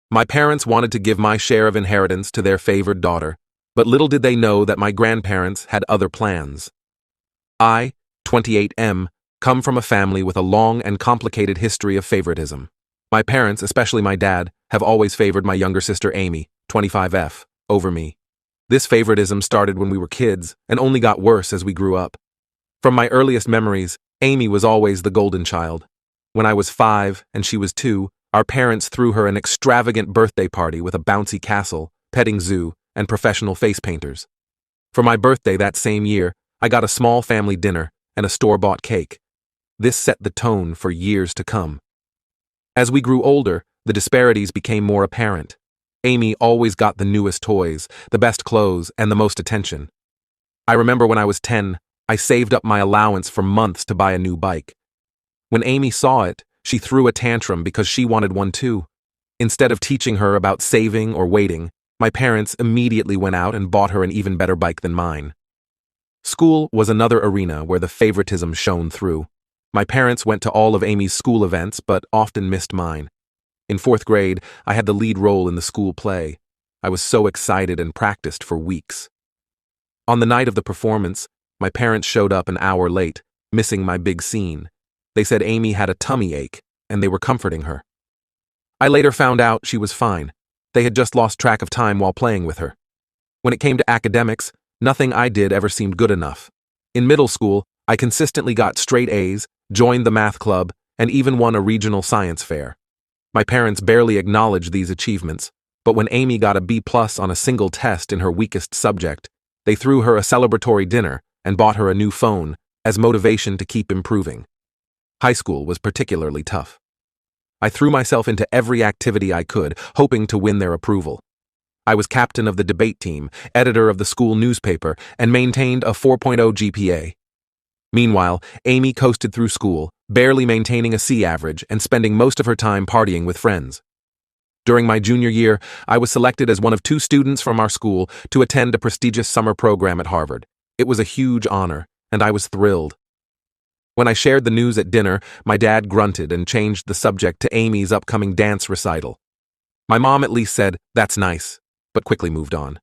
My parents wanted to give my share of inheritance to their favored daughter, but little did they know that my grandparents had other plans. I, 28M, come from a family with a long and complicated history of favoritism. My parents, especially my dad, have always favored my younger sister Amy, 25F, over me. This favoritism started when we were kids and only got worse as we grew up. From my earliest memories, Amy was always the golden child. When I was 5 and she was 2, our parents threw her an extravagant birthday party with a bouncy castle, petting zoo, and professional face painters. For my birthday that same year, I got a small family dinner and a store-bought cake. This set the tone for years to come. As we grew older, the disparities became more apparent. Amy always got the newest toys, the best clothes, and the most attention. I remember when I was 10, I saved up my allowance for months to buy a new bike. When Amy saw it, she threw a tantrum because she wanted one too. Instead of teaching her about saving or waiting, my parents immediately went out and bought her an even better bike than mine. School was another arena where the favoritism shone through. My parents went to all of Amy's school events, but often missed mine. In 4th grade, I had the lead role in the school play. I was so excited and practiced for weeks. On the night of the performance, my parents showed up an hour late, missing my big scene. They said Amy had a tummy ache, and they were comforting her. I later found out she was fine. They had just lost track of time while playing with her. When it came to academics, nothing I did ever seemed good enough. In middle school, I consistently got straight A's, joined the math club, and even won a regional science fair. My parents barely acknowledged these achievements, but when Amy got a B+ on a single test in her weakest subject, they threw her a celebratory dinner and bought her a new phone as motivation to keep improving. High school was particularly tough. I threw myself into every activity I could, hoping to win their approval. I was captain of the debate team, editor of the school newspaper, and maintained a 4.0 GPA. Meanwhile, Amy coasted through school, barely maintaining a C average and spending most of her time partying with friends. During my junior year, I was selected as one of 2 students from our school to attend a prestigious summer program at Harvard. It was a huge honor, and I was thrilled. When I shared the news at dinner, my dad grunted and changed the subject to Amy's upcoming dance recital. My mom at least said, "That's nice," but quickly moved on.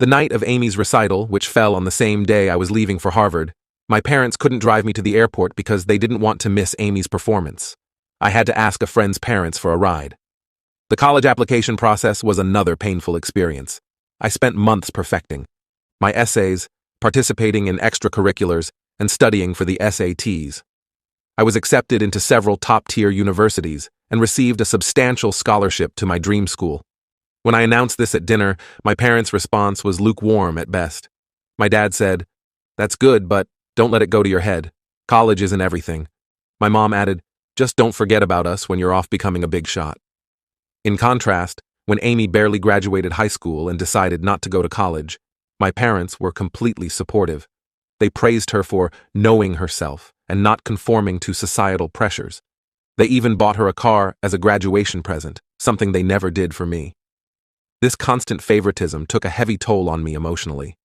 The night of Amy's recital, which fell on the same day I was leaving for Harvard, my parents couldn't drive me to the airport because they didn't want to miss Amy's performance. I had to ask a friend's parents for a ride. The college application process was another painful experience. I spent months perfecting my essays, participating in extracurriculars, and studying for the SATs. I was accepted into several top-tier universities and received a substantial scholarship to my dream school. When I announced this at dinner, my parents' response was lukewarm at best. My dad said, "That's good, but don't let it go to your head. College isn't everything." My mom added, "Just don't forget about us when you're off becoming a big shot." In contrast, when Amy barely graduated high school and decided not to go to college, my parents were completely supportive. They praised her for knowing herself and not conforming to societal pressures. They even bought her a car as a graduation present, something they never did for me. This constant favoritism took a heavy toll on me emotionally.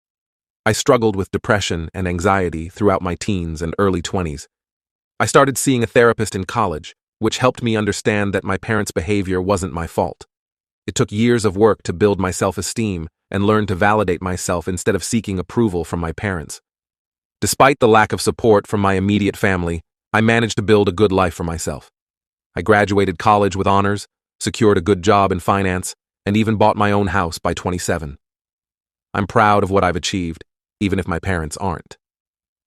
I struggled with depression and anxiety throughout my teens and early 20s. I started seeing a therapist in college, which helped me understand that my parents' behavior wasn't my fault. It took years of work to build my self-esteem and learn to validate myself instead of seeking approval from my parents. Despite the lack of support from my immediate family, I managed to build a good life for myself. I graduated college with honors, secured a good job in finance, and even bought my own house by 27. I'm proud of what I've achieved, even if my parents aren't.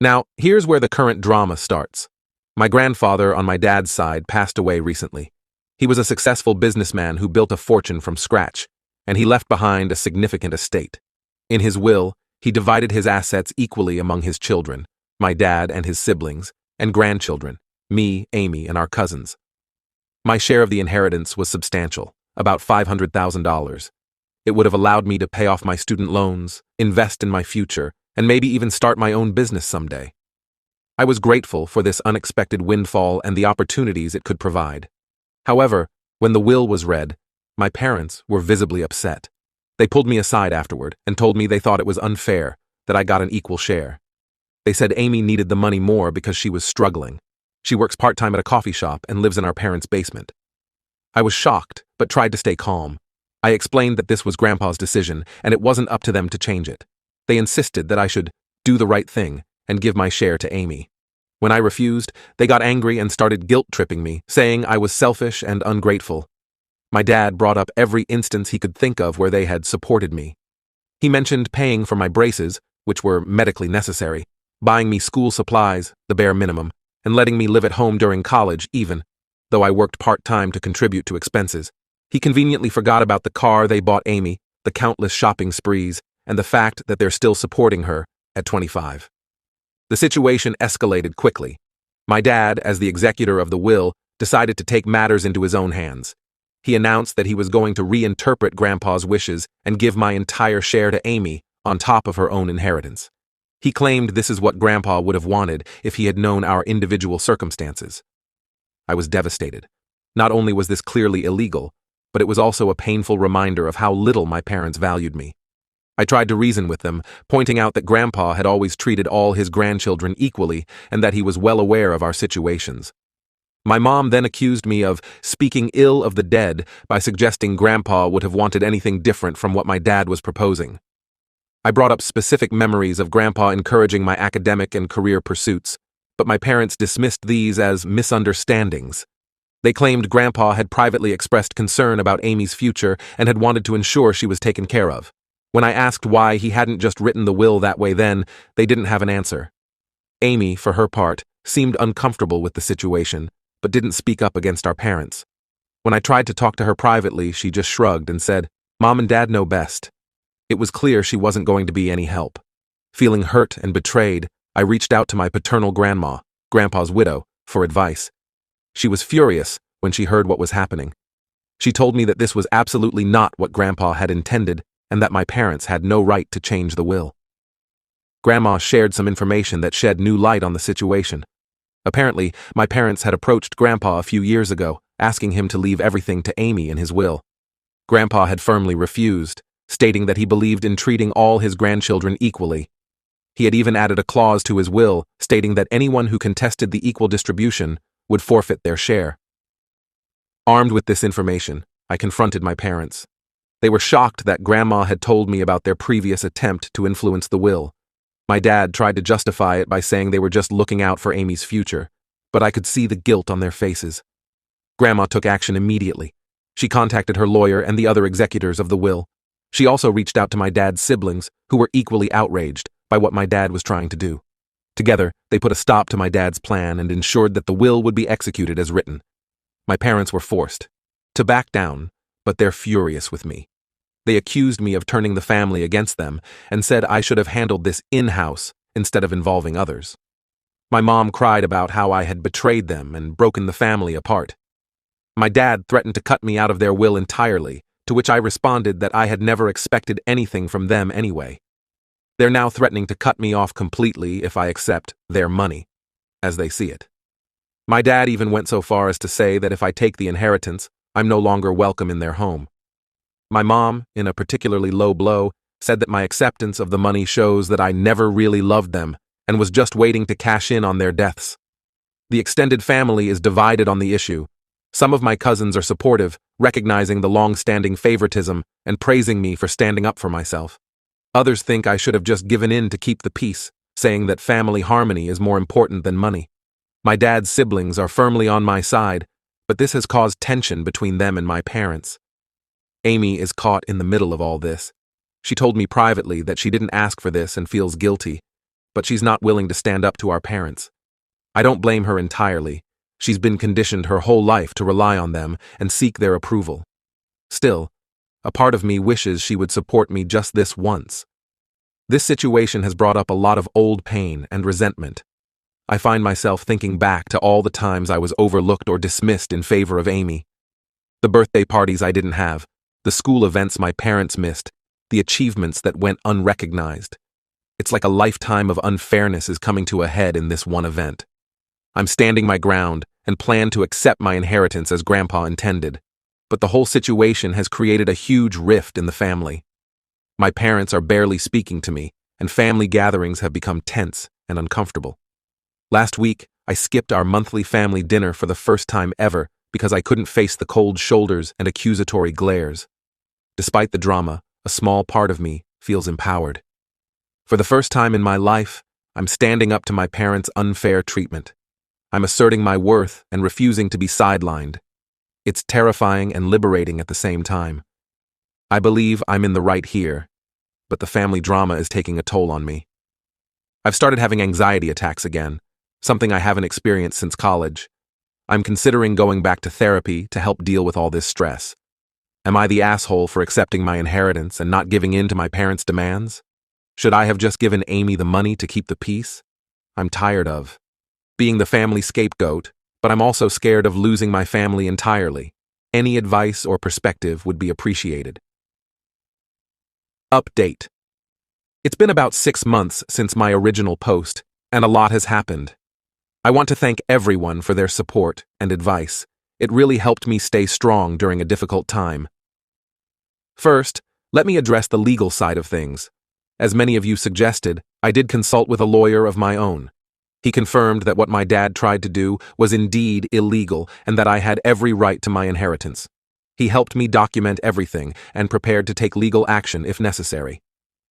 Now, here's where the current drama starts. My grandfather on my dad's side passed away recently. He was a successful businessman who built a fortune from scratch, and he left behind a significant estate. In his will, he divided his assets equally among his children, my dad and his siblings, and grandchildren, me, Amy, and our cousins. My share of the inheritance was substantial, about $500,000. It would have allowed me to pay off my student loans, invest in my future, and maybe even start my own business someday. I was grateful for this unexpected windfall and the opportunities it could provide. However, when the will was read, my parents were visibly upset. They pulled me aside afterward and told me they thought it was unfair that I got an equal share. They said Amy needed the money more because she was struggling. She works part-time at a coffee shop and lives in our parents' basement. I was shocked, but tried to stay calm. I explained that this was Grandpa's decision, and it wasn't up to them to change it. They insisted that I should do the right thing and give my share to Amy. When I refused, they got angry and started guilt-tripping me, saying I was selfish and ungrateful. My dad brought up every instance he could think of where they had supported me. He mentioned paying for my braces, which were medically necessary, buying me school supplies, the bare minimum, and letting me live at home during college even, though I worked part-time to contribute to expenses. He conveniently forgot about the car they bought Amy, the countless shopping sprees, and the fact that they're still supporting her at 25. The situation escalated quickly. My dad, as the executor of the will, decided to take matters into his own hands. He announced that he was going to reinterpret Grandpa's wishes and give my entire share to Amy on top of her own inheritance. He claimed this is what Grandpa would have wanted if he had known our individual circumstances. I was devastated. Not only was this clearly illegal, but it was also a painful reminder of how little my parents valued me. I tried to reason with them, pointing out that Grandpa had always treated all his grandchildren equally and that he was well aware of our situations. My mom then accused me of speaking ill of the dead by suggesting Grandpa would have wanted anything different from what my dad was proposing. I brought up specific memories of Grandpa encouraging my academic and career pursuits, but my parents dismissed these as misunderstandings. They claimed Grandpa had privately expressed concern about Amy's future and had wanted to ensure she was taken care of. When I asked why he hadn't just written the will that way then, they didn't have an answer. Amy, for her part, seemed uncomfortable with the situation, but didn't speak up against our parents. When I tried to talk to her privately, she just shrugged and said, "Mom and Dad know best." It was clear she wasn't going to be any help. Feeling hurt and betrayed, I reached out to my paternal grandma, Grandpa's widow, for advice. She was furious when she heard what was happening. She told me that this was absolutely not what Grandpa had intended and that my parents had no right to change the will. Grandma shared some information that shed new light on the situation. Apparently, my parents had approached Grandpa a few years ago, asking him to leave everything to Amy in his will. Grandpa had firmly refused, stating that he believed in treating all his grandchildren equally. He had even added a clause to his will, stating that anyone who contested the equal distribution would forfeit their share. Armed with this information, I confronted my parents. They were shocked that Grandma had told me about their previous attempt to influence the will. My dad tried to justify it by saying they were just looking out for Amy's future, but I could see the guilt on their faces. Grandma took action immediately. She contacted her lawyer and the other executors of the will. She also reached out to my dad's siblings, who were equally outraged by what my dad was trying to do. Together, they put a stop to my dad's plan and ensured that the will would be executed as written. My parents were forced to back down, but they're furious with me. They accused me of turning the family against them and said I should have handled this in-house instead of involving others. My mom cried about how I had betrayed them and broken the family apart. My dad threatened to cut me out of their will entirely, to which I responded that I had never expected anything from them anyway. They're now threatening to cut me off completely if I accept their money, as they see it. My dad even went so far as to say that if I take the inheritance, I'm no longer welcome in their home. My mom, in a particularly low blow, said that my acceptance of the money shows that I never really loved them and was just waiting to cash in on their deaths. The extended family is divided on the issue. Some of my cousins are supportive, recognizing the long-standing favoritism and praising me for standing up for myself. Others think I should have just given in to keep the peace, saying that family harmony is more important than money. My dad's siblings are firmly on my side, but this has caused tension between them and my parents. Amy is caught in the middle of all this. She told me privately that she didn't ask for this and feels guilty, but she's not willing to stand up to our parents. I don't blame her entirely. She's been conditioned her whole life to rely on them and seek their approval. Still, a part of me wishes she would support me just this once. This situation has brought up a lot of old pain and resentment. I find myself thinking back to all the times I was overlooked or dismissed in favor of Amy. The birthday parties I didn't have, the school events my parents missed, the achievements that went unrecognized. It's like a lifetime of unfairness is coming to a head in this one event. I'm standing my ground and plan to accept my inheritance as Grandpa intended, but the whole situation has created a huge rift in the family. My parents are barely speaking to me, and family gatherings have become tense and uncomfortable. Last week, I skipped our monthly family dinner for the first time ever because I couldn't face the cold shoulders and accusatory glares. Despite the drama, a small part of me feels empowered. For the first time in my life, I'm standing up to my parents' unfair treatment. I'm asserting my worth and refusing to be sidelined. It's terrifying and liberating at the same time. I believe I'm in the right here, but the family drama is taking a toll on me. I've started having anxiety attacks again, something I haven't experienced since college. I'm considering going back to therapy to help deal with all this stress. Am I the asshole for accepting my inheritance and not giving in to my parents' demands? Should I have just given Amy the money to keep the peace? I'm tired of being the family scapegoat, but I'm also scared of losing my family entirely. Any advice or perspective would be appreciated. Update. It's been about 6 months since my original post, and a lot has happened. I want to thank everyone for their support and advice. It really helped me stay strong during a difficult time. First, let me address the legal side of things. As many of you suggested, I did consult with a lawyer of my own. He confirmed that what my dad tried to do was indeed illegal and that I had every right to my inheritance. He helped me document everything and prepared to take legal action if necessary.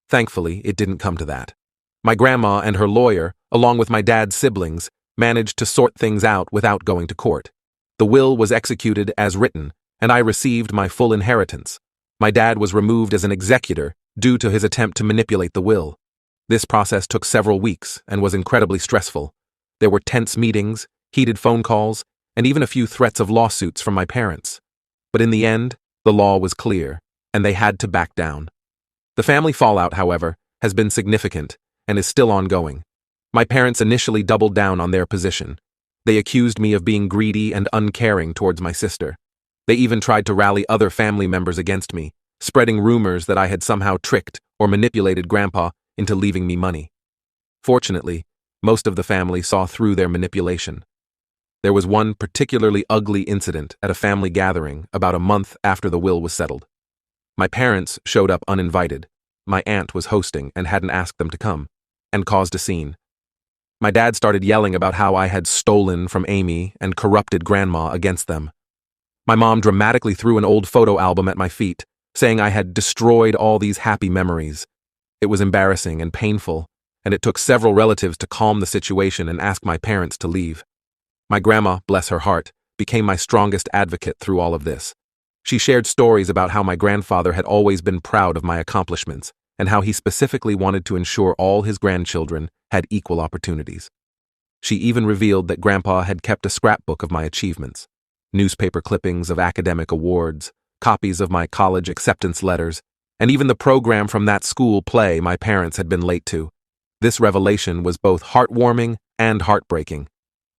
Thankfully, it didn't come to that. My grandma and her lawyer, along with my dad's siblings, managed to sort things out without going to court. The will was executed as written, and I received my full inheritance. My dad was removed as an executor due to his attempt to manipulate the will. This process took several weeks and was incredibly stressful. There were tense meetings, heated phone calls, and even a few threats of lawsuits from my parents. But in the end, the law was clear, and they had to back down. The family fallout, however, has been significant and is still ongoing. My parents initially doubled down on their position. They accused me of being greedy and uncaring towards my sister. They even tried to rally other family members against me, spreading rumors that I had somehow tricked or manipulated Grandpa into leaving me money. Fortunately, most of the family saw through their manipulation. There was one particularly ugly incident at a family gathering about a month after the will was settled. My parents showed up uninvited. My aunt was hosting and hadn't asked them to come, and caused a scene. My dad started yelling about how I had stolen from Amy and corrupted Grandma against them. My mom dramatically threw an old photo album at my feet, saying I had destroyed all these happy memories. It was embarrassing and painful, and it took several relatives to calm the situation and ask my parents to leave. My grandma, bless her heart, became my strongest advocate through all of this. She shared stories about how my grandfather had always been proud of my accomplishments and how he specifically wanted to ensure all his grandchildren had equal opportunities. She even revealed that Grandpa had kept a scrapbook of my achievements, newspaper clippings of academic awards, copies of my college acceptance letters, and even the program from that school play my parents had been late to. This revelation was both heartwarming and heartbreaking.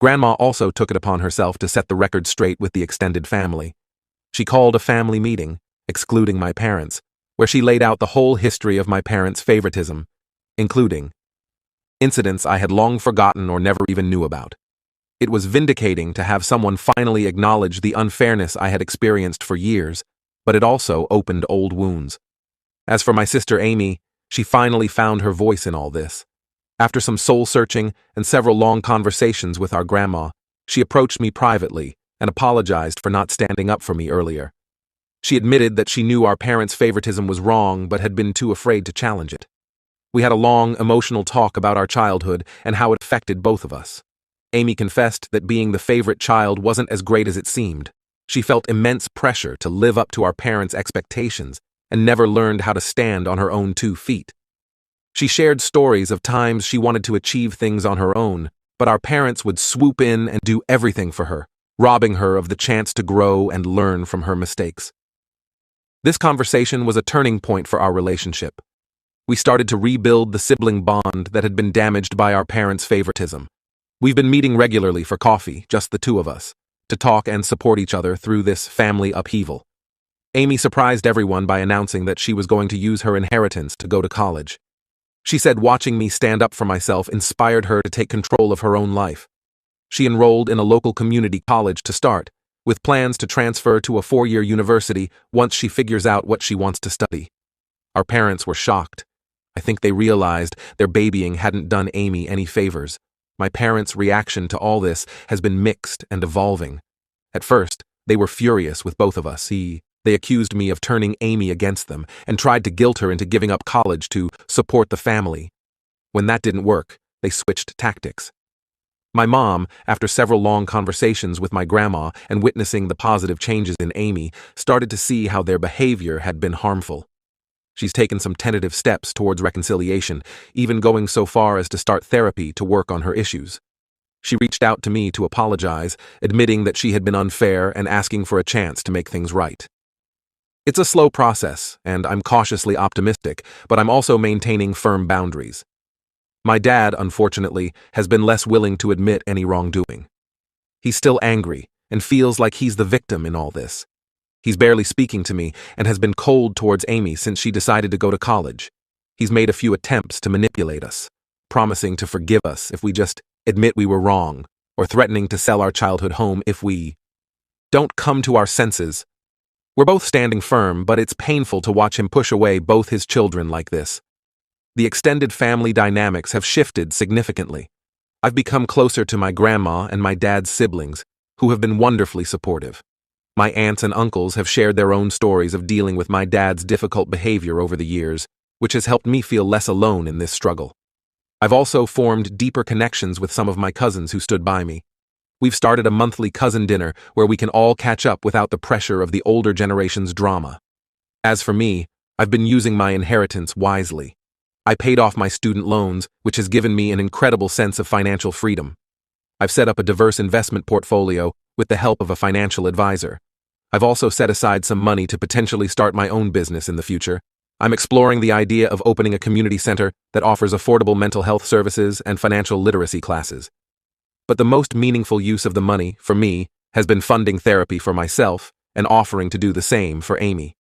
Grandma also took it upon herself to set the record straight with the extended family. She called a family meeting, excluding my parents, where she laid out the whole history of my parents' favoritism, including incidents I had long forgotten or never even knew about. It was vindicating to have someone finally acknowledge the unfairness I had experienced for years, but it also opened old wounds. As for my sister Amy, she finally found her voice in all this. After some soul-searching and several long conversations with our grandma, she approached me privately and apologized for not standing up for me earlier. She admitted that she knew our parents' favoritism was wrong but had been too afraid to challenge it. We had a long, emotional talk about our childhood and how it affected both of us. Amy confessed that being the favorite child wasn't as great as it seemed. She felt immense pressure to live up to our parents' expectations and never learned how to stand on her own 2 feet. She shared stories of times she wanted to achieve things on her own, but our parents would swoop in and do everything for her, robbing her of the chance to grow and learn from her mistakes. This conversation was a turning point for our relationship. We started to rebuild the sibling bond that had been damaged by our parents' favoritism. We've been meeting regularly for coffee, just the 2 of us, to talk and support each other through this family upheaval. Amy surprised everyone by announcing that she was going to use her inheritance to go to college. She said watching me stand up for myself inspired her to take control of her own life. She enrolled in a local community college to start, with plans to transfer to a 4-year university once she figures out what she wants to study. Our parents were shocked. I think they realized their babying hadn't done Amy any favors. My parents' reaction to all this has been mixed and evolving. At first, They were furious with both of us. They accused me of turning Amy against them and tried to guilt her into giving up college to support the family. When that didn't work, they switched tactics. My mom, after several long conversations with my grandma and witnessing the positive changes in Amy, started to see how their behavior had been harmful. She's taken some tentative steps towards reconciliation, even going so far as to start therapy to work on her issues. She reached out to me to apologize, admitting that she had been unfair and asking for a chance to make things right. It's a slow process, and I'm cautiously optimistic, but I'm also maintaining firm boundaries. My dad, unfortunately, has been less willing to admit any wrongdoing. He's still angry and feels like he's the victim in all this. He's barely speaking to me and has been cold towards Amy since she decided to go to college. He's made a few attempts to manipulate us, promising to forgive us if we just admit we were wrong, or threatening to sell our childhood home if we don't come to our senses. We're both standing firm, but it's painful to watch him push away both his children like this. The extended family dynamics have shifted significantly. I've become closer to my grandma and my dad's siblings, who have been wonderfully supportive. My aunts and uncles have shared their own stories of dealing with my dad's difficult behavior over the years, which has helped me feel less alone in this struggle. I've also formed deeper connections with some of my cousins who stood by me. We've started a monthly cousin dinner where we can all catch up without the pressure of the older generation's drama. As for me, I've been using my inheritance wisely. I paid off my student loans, which has given me an incredible sense of financial freedom. I've set up a diverse investment portfolio with the help of a financial advisor. I've also set aside some money to potentially start my own business in the future. I'm exploring the idea of opening a community center that offers affordable mental health services and financial literacy classes. But the most meaningful use of the money, for me, has been funding therapy for myself and offering to do the same for Amy.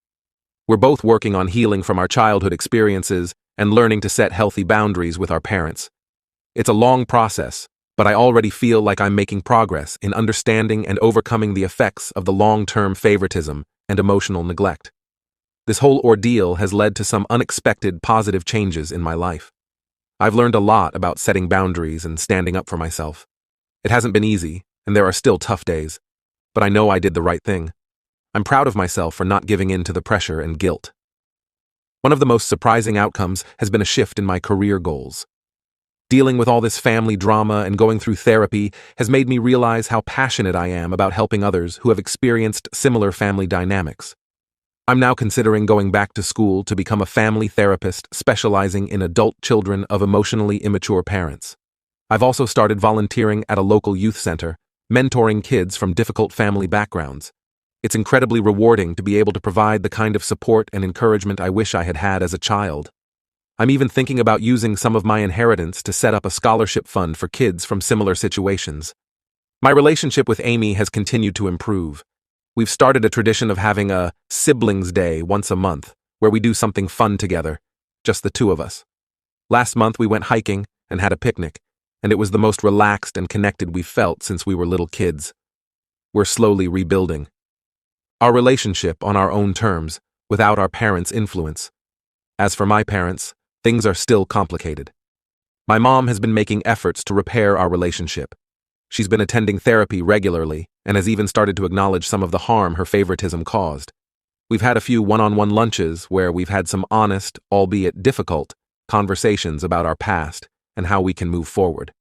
We're both working on healing from our childhood experiences and learning to set healthy boundaries with our parents. It's a long process, but I already feel like I'm making progress in understanding and overcoming the effects of the long-term favoritism and emotional neglect. This whole ordeal has led to some unexpected positive changes in my life. I've learned a lot about setting boundaries and standing up for myself. It hasn't been easy, and there are still tough days, but I know I did the right thing. I'm proud of myself for not giving in to the pressure and guilt. One of the most surprising outcomes has been a shift in my career goals. Dealing with all this family drama and going through therapy has made me realize how passionate I am about helping others who have experienced similar family dynamics. I'm now considering going back to school to become a family therapist specializing in adult children of emotionally immature parents. I've also started volunteering at a local youth center, mentoring kids from difficult family backgrounds. It's incredibly rewarding to be able to provide the kind of support and encouragement I wish I had had as a child. I'm even thinking about using some of my inheritance to set up a scholarship fund for kids from similar situations. My relationship with Amy has continued to improve. We've started a tradition of having a siblings day once a month, where we do something fun together, just the two of us. Last month we went hiking and had a picnic, and it was the most relaxed and connected we've felt since we were little kids. We're slowly rebuilding our relationship on our own terms, without our parents' influence. As for my parents, things are still complicated. My mom has been making efforts to repair our relationship. She's been attending therapy regularly and has even started to acknowledge some of the harm her favoritism caused. We've had a few one-on-one lunches where we've had some honest, albeit difficult, conversations about our past and how we can move forward.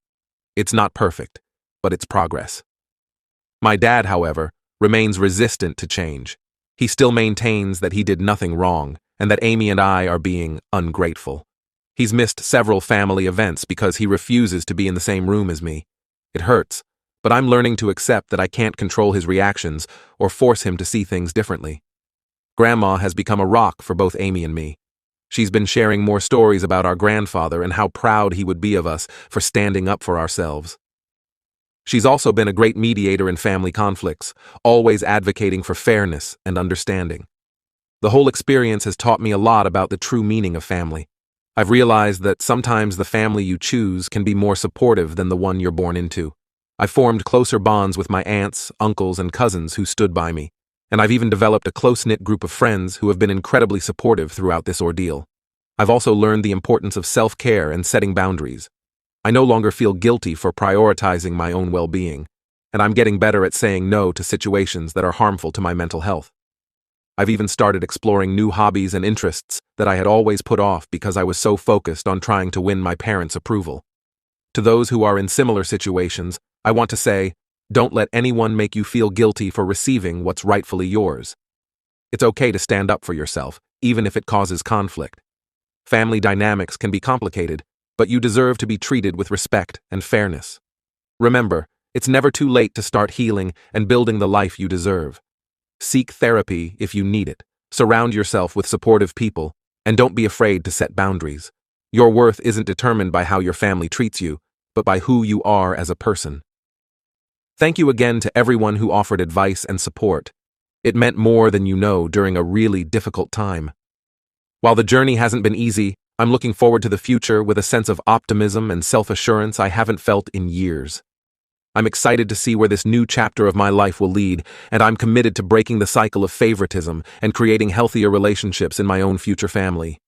It's not perfect, but it's progress. My dad, however, remains resistant to change. He still maintains that he did nothing wrong and that Amy and I are being ungrateful. He's missed several family events because he refuses to be in the same room as me. It hurts, but I'm learning to accept that I can't control his reactions or force him to see things differently. Grandma has become a rock for both Amy and me. She's been sharing more stories about our grandfather and how proud he would be of us for standing up for ourselves. She's also been a great mediator in family conflicts, always advocating for fairness and understanding. The whole experience has taught me a lot about the true meaning of family. I've realized that sometimes the family you choose can be more supportive than the one you're born into. I've formed closer bonds with my aunts, uncles, and cousins who stood by me, and I've even developed a close-knit group of friends who have been incredibly supportive throughout this ordeal. I've also learned the importance of self-care and setting boundaries. I no longer feel guilty for prioritizing my own well-being. and I'm getting better at saying no to situations that are harmful to my mental health. I've even started exploring new hobbies and interests that I had always put off because I was so focused on trying to win my parents' approval. To those who are in similar situations, I want to say, don't let anyone make you feel guilty for receiving what's rightfully yours. It's okay to stand up for yourself, even if it causes conflict. Family dynamics can be complicated, but you deserve to be treated with respect and fairness. Remember, it's never too late to start healing and building the life you deserve. Seek therapy if you need it, surround yourself with supportive people, and don't be afraid to set boundaries. Your worth isn't determined by how your family treats you, but by who you are as a person. Thank you again to everyone who offered advice and support. It meant more than you know during a really difficult time. While the journey hasn't been easy, I'm looking forward to the future with a sense of optimism and self-assurance I haven't felt in years. I'm excited to see where this new chapter of my life will lead, and I'm committed to breaking the cycle of favoritism and creating healthier relationships in my own future family.